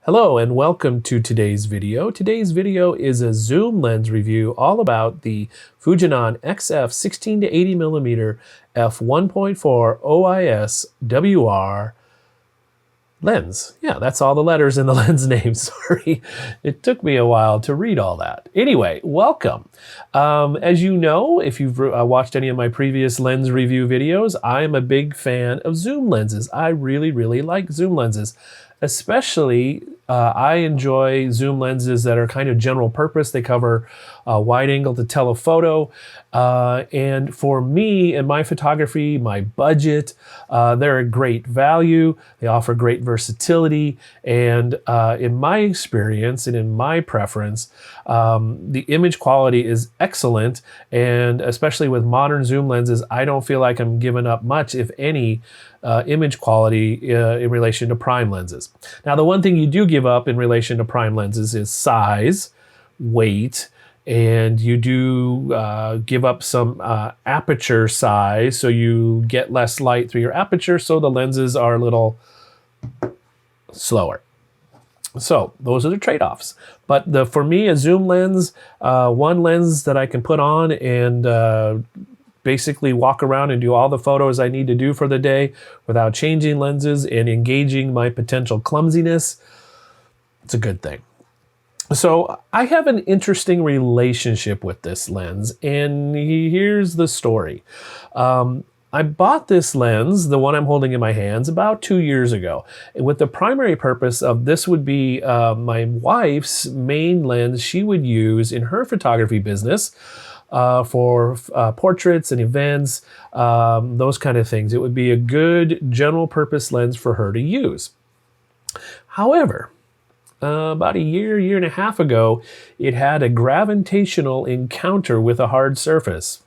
Hello and welcome to today's video. Today's video is a zoom lens review all about the Fujinon XF 16 to 80mm f1.4 OIS WR lens. Yeah, that's all the letters in the lens name. Sorry, it took me a while to read all that. Anyway, welcome. As you know, if you've watched any of my previous lens review videos, I am a big fan of zoom lenses. I really like zoom lenses. Especially, I enjoy zoom lenses that are kind of general purpose. They cover wide angle to telephoto. And for me and my photography, my budget, they're a great value. They offer great versatility. And in my experience and in my preference, the image quality is excellent. And especially with modern zoom lenses, I don't feel like I'm giving up much, if any, image quality in relation to prime lenses. Now, the one thing you do give up in relation to prime lenses is size, weight, and you do give up some aperture size, so you get less light through your aperture, so the lenses are a little slower. So those are the trade-offs. But for me, a zoom lens, one lens that I can put on and basically walk around and do all the photos I need to do for the day without changing lenses and engaging my potential clumsiness, it's a good thing. So I have an interesting relationship with this lens, and here's the story. I bought this lens, the one I'm holding in my hands, about 2 years ago, with the primary purpose of this would be my wife's main lens she would use in her photography business. For portraits and events, those kind of things. It would be a good general purpose lens for her to use. However, about a year and a half ago, it had a gravitational encounter with a hard surface.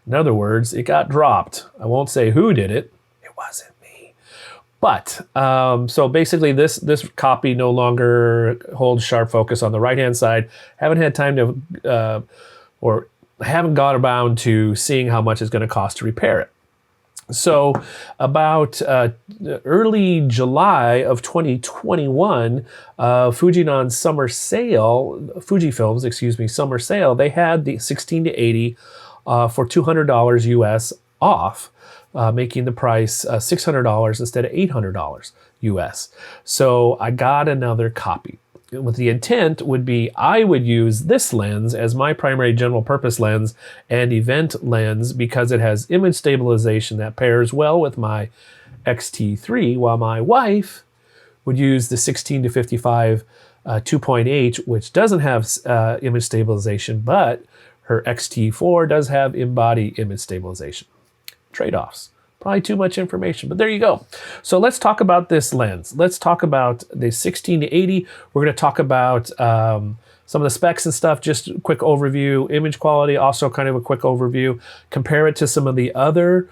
In other words, it got dropped. I won't say who did it. It wasn't me. But, so basically this copy no longer holds sharp focus on the right-hand side. Haven't had time to, or I haven't got around to seeing how much it's going to cost to repair it. So about early July of 2021, Fujinon's summer sale, Fujifilm's, excuse me, summer sale, they had the 16 to 80 for $200 US off, making the price $600 instead of $800 US. So I got another copy. With the intent would be I would use this lens as my primary general purpose lens and event lens because it has image stabilization that pairs well with my X-T3, while my wife would use the 16 to 55 2.8, which doesn't have image stabilization, but her X-T4 does have in-body image stabilization. Trade-offs. Probably too much information, but there you go. So let's talk about this lens. Let's talk about the 16 to 80. We're going to talk about some of the specs and stuff, just a quick overview, image quality, also kind of a quick overview, compare it to some of the other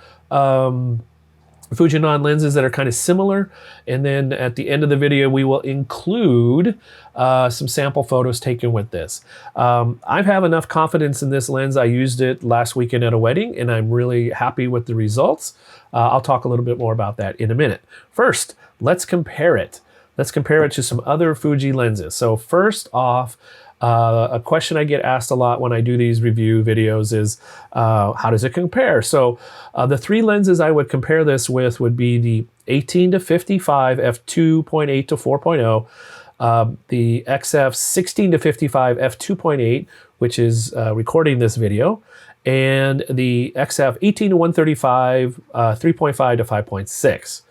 Fujinon lenses that are kind of similar. And then at the end of the video, we will include some sample photos taken with this. I have enough confidence in this lens. I used it last weekend at a wedding, and I'm really happy with the results. I'll talk a little bit more about that in a minute. First, let's compare it. Let's compare it to some other Fuji lenses. So first off, a question I get asked a lot when I do these review videos is, how does it compare? So the three lenses I would compare this with would be the 18 to 55 f2.8 to 4.0, the XF 16 to 55 f2.8, which is recording this video, and the XF 18 to 135 3.5 to 5.6.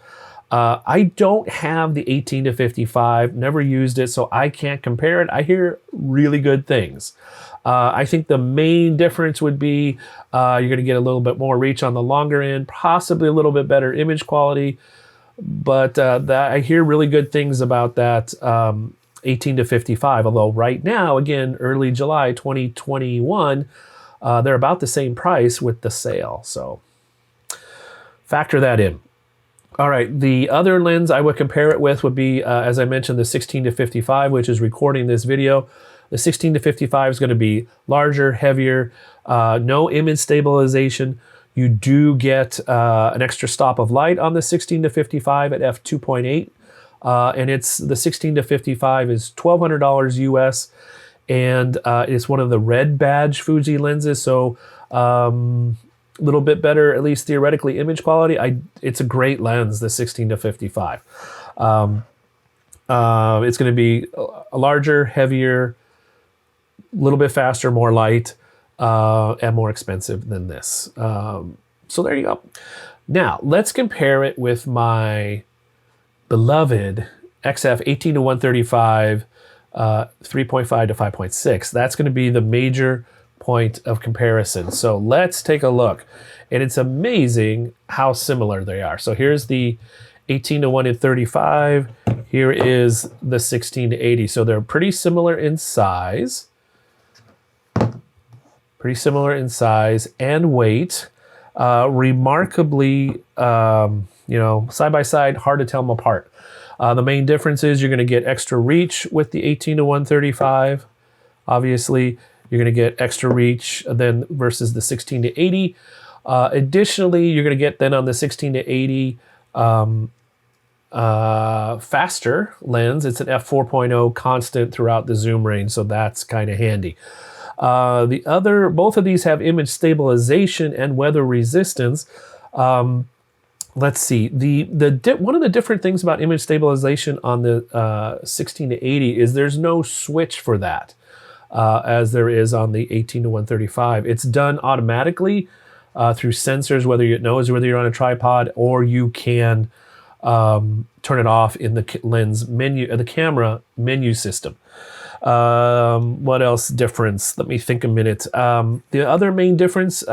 I don't have the 18 to 55, never used it, so I can't compare it. I hear really good things. I think the main difference would be you're going to get a little bit more reach on the longer end, possibly a little bit better image quality, but I hear really good things about that 18 to 55, although right now, again, early July 2021, they're about the same price with the sale, so factor that in. All right, the other lens I would compare it with would be, as I mentioned, the 16 to 55, which is recording this video. The 16 to 55 is going to be larger, heavier, no image stabilization. You do get an extra stop of light on the 16 to 55 at f2.8. and it's the 16 to 55 is $1,200 US, and it's one of the red badge Fuji lenses, so a little bit better, at least theoretically, image quality. It's a great lens, the 16 to 55. It's going to be a larger, heavier, a little bit faster, more light, and more expensive than this. So there you go. Now, let's compare it with my beloved XF 18 to 135, 3.5 to 5.6. That's going to be the major point of comparison. So let's take a look. And it's amazing how similar they are. So here's the 18 to 135. Here is the 16 to 80. So they're pretty similar in size. Pretty similar in size and weight. Remarkably, side by side, hard to tell them apart. The main difference is you're going to get extra reach with the 18 to 135. Obviously, you're going to get extra reach then versus the 16 to 80. Additionally, you're going to get then on the 16 to 80 faster lens. It's an f4.0 constant throughout the zoom range, so that's kind of handy. Both of these have image stabilization and weather resistance. Let's see. One of the different things about image stabilization on the 16 to 80 is there's no switch for that, as there is on the 18 to 135. It's done automatically through sensors, whether it knows whether you're on a tripod, or you can turn it off in the lens menu, the camera menu system. What else difference? Let me think a minute. The other main difference,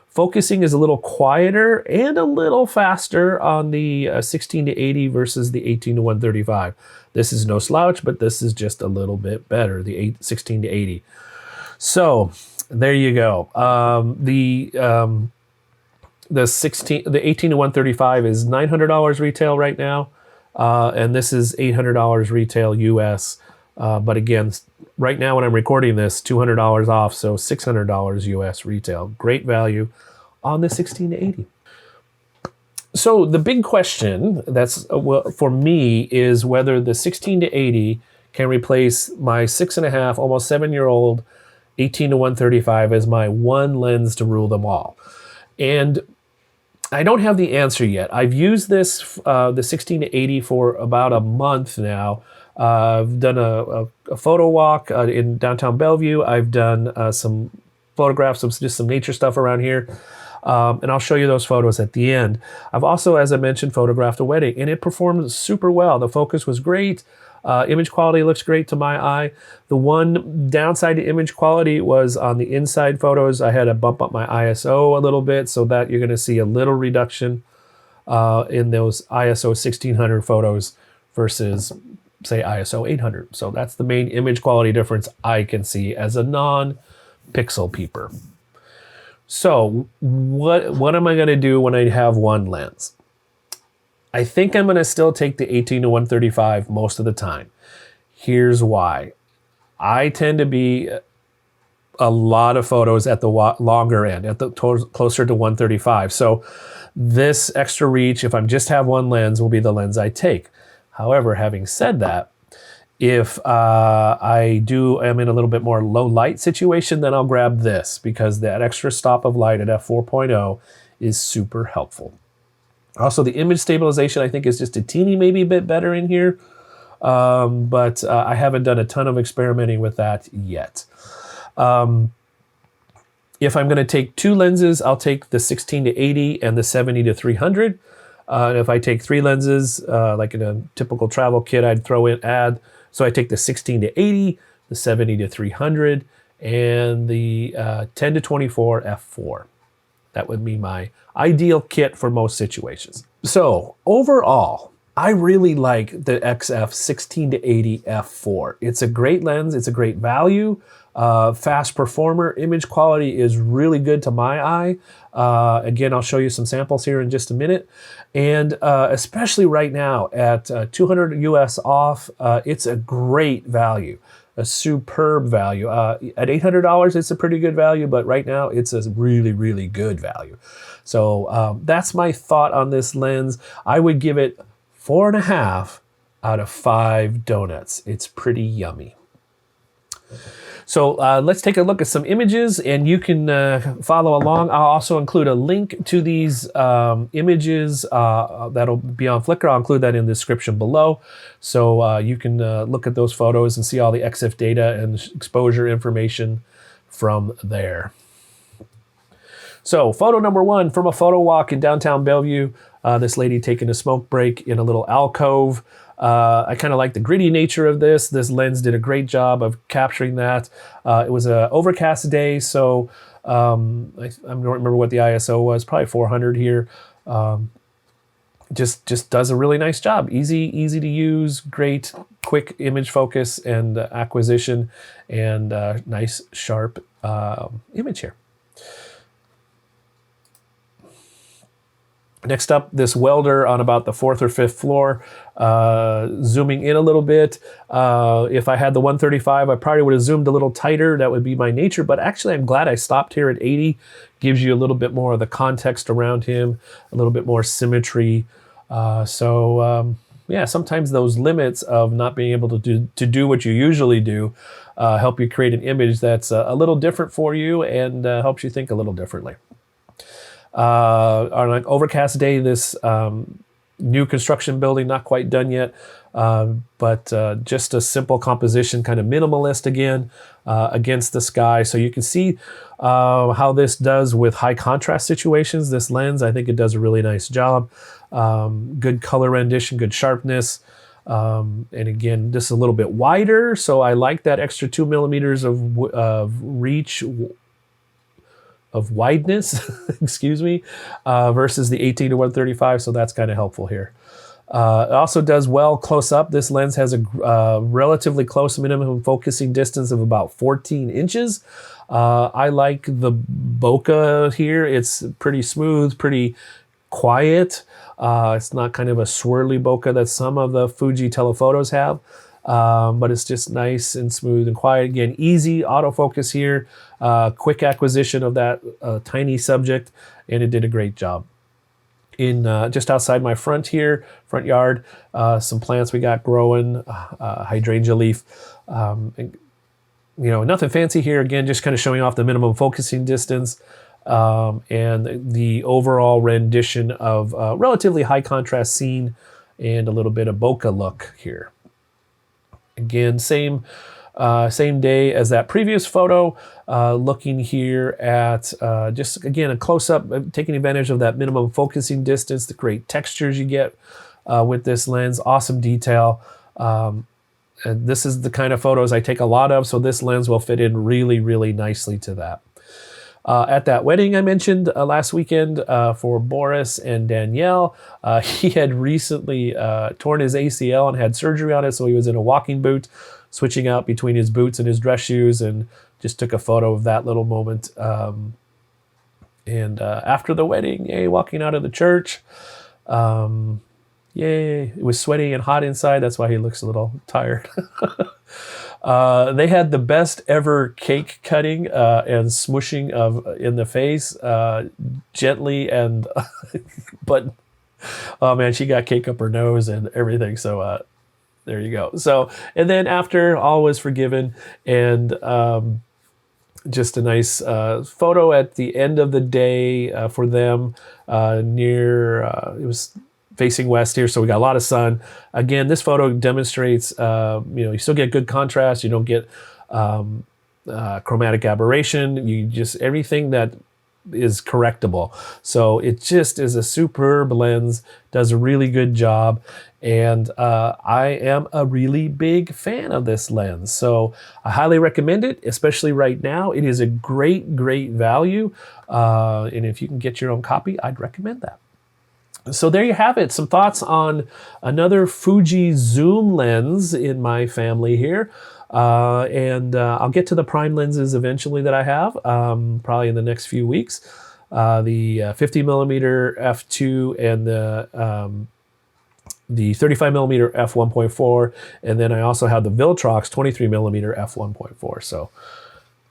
focusing is a little quieter and a little faster on the 16 to 80 versus the 18 to 135. This is no slouch, but this is just a little bit better, the 16 to 80. So there you go. The 18 to 135 is $900 retail right now, and this is $800 retail US. But again, right now when I'm recording this, $200 off, so $600 US retail. Great value on the 16 to 80. So the big question that's for me is whether the 16 to 80 can replace my 6.5, almost 7-year-old 18 to 135 as my one lens to rule them all. And I don't have the answer yet. I've used this, the 16 to 80, for about a month now. I've done a photo walk in downtown Bellevue. I've done some photographs of just some nature stuff around here. And I'll show you those photos at the end. I've also, as I mentioned, photographed a wedding, and it performed super well. The focus was great. Image quality looks great to my eye. The one downside to image quality was on the inside photos. I had to bump up my ISO a little bit so that you're going to see a little reduction in those ISO 1600 photos versus, say, ISO 800. So that's the main image quality difference I can see as a non-pixel peeper. So what am I going to do when I have one lens? I think I'm going to still take the 18 to 135 most of the time. Here's why. I tend to be a lot of photos at the longer end, at the closer to 135. So this extra reach, if I just have one lens, will be the lens I take. However, having said that, if I'm in a little bit more low light situation, then I'll grab this, because that extra stop of light at f4.0 is super helpful. Also, the image stabilization, I think, is just a teeny maybe bit better in here, but I haven't done a ton of experimenting with that yet. If I'm going to take two lenses, I'll take the 16 to 80 and the 70 to 300. And if I take three lenses, like in a typical travel kit, I'd add. So I take the 16 to 80, the 70 to 300, and the 10 to 24 f4. That would be my ideal kit for most situations. So overall, I really like the XF 16 to 80 f4. It's a great lens. It's a great value. Fast performer. Image quality is really good to my eye. Again, I'll show you some samples here in just a minute. And especially right now at 200 US off, it's a great value, a superb value. At $800, it's a pretty good value, but right now it's a really, really good value. So that's my thought on this lens. I would give it 4.5 out of 5 donuts. It's pretty yummy. So let's take a look at some images, and you can follow along. I'll also include a link to these images that'll be on Flickr. I'll include that in the description below. So you can look at those photos and see all the EXIF data and exposure information from there. So photo number 1 from a photo walk in downtown Bellevue. This lady taking a smoke break in a little alcove. I kind of like the gritty nature of this. This lens did a great job of capturing that. It was an overcast day, so I don't remember what the ISO was, probably 400 here. Just does a really nice job. Easy to use, great, quick image focus and acquisition, and nice, sharp image here. Next up, this welder on about the 4th or 5th floor. Zooming in a little bit. If I had the 135, I probably would have zoomed a little tighter. That would be my nature, but actually I'm glad I stopped here at 80. Gives you a little bit more of the context around him, a little bit more symmetry. Yeah, sometimes those limits of not being able to do what you usually do help you create an image that's a little different for you and helps you think a little differently. On an overcast day, this new construction building, not quite done yet, but just a simple composition, kind of minimalist again, against the sky. So you can see how this does with high contrast situations. This lens, I think it does a really nice job. Good color rendition, good sharpness. And again, just a little bit wider. So I like that extra 2 millimeters of reach, of wideness, excuse me, versus the 18 to 135. So that's kind of helpful here. It also does well close up. This lens has a relatively close minimum focusing distance of about 14 inches. I like the bokeh here. It's pretty smooth, pretty quiet. It's not kind of a swirly bokeh that some of the Fuji telephotos have. But it's just nice and smooth and quiet. Again, easy autofocus here, quick acquisition of that tiny subject, and it did a great job. In just outside my front yard, some plants we got growing, hydrangea leaf. And, nothing fancy here. Again, just kind of showing off the minimum focusing distance and the overall rendition of relatively high contrast scene and a little bit of bokeh look here. Again, same day as that previous photo, looking here at just, again, a close-up, taking advantage of that minimum focusing distance, the great textures you get with this lens, awesome detail. And this is the kind of photos I take a lot of, so this lens will fit in really, really nicely to that. At that wedding I mentioned last weekend for Boris and Danielle, he had recently torn his ACL and had surgery on it, so he was in a walking boot, switching out between his boots and his dress shoes, and just took a photo of that little moment. And after the wedding, yay, walking out of the church, yay, it was sweaty and hot inside, that's why he looks a little tired. They had the best ever cake cutting and smushing in the face, gently and but oh man, she got cake up her nose and everything. So there you go. So, and then after, all was forgiven, and just a nice photo at the end of the day for them near it was facing west here, so we got a lot of sun. Again, this photo demonstrates, you still get good contrast. You don't get chromatic aberration. You just, everything that is correctable. So it just is a superb lens, does a really good job. And I am a really big fan of this lens. So I highly recommend it, especially right now. It is a great, great value. And if you can get your own copy, I'd recommend that. So there you have it. Some thoughts on another Fuji zoom lens in my family here. I'll get to the prime lenses eventually that I have, probably in the next few weeks. The 50mm f2 and the 35mm f1.4. And then I also have the Viltrox 23mm f1.4. So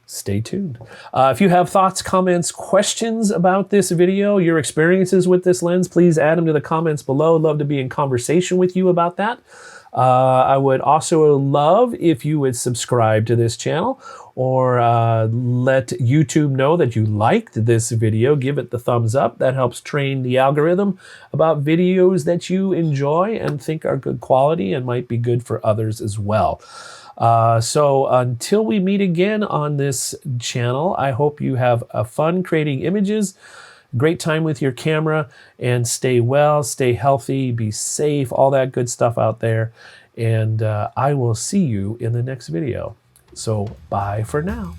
stay tuned. If you have thoughts, comments, questions about this video, your experiences with this lens, please add them to the comments below. Love to be in conversation with you about that. I would also love if you would subscribe to this channel, or let YouTube know that you liked this video. Give it the thumbs up. That helps train the algorithm about videos that you enjoy and think are good quality and might be good for others as well. So until we meet again on this channel, I hope you have a fun creating images, great time with your camera, and stay well, stay healthy, be safe, all that good stuff out there. And I will see you in the next video. So bye for now.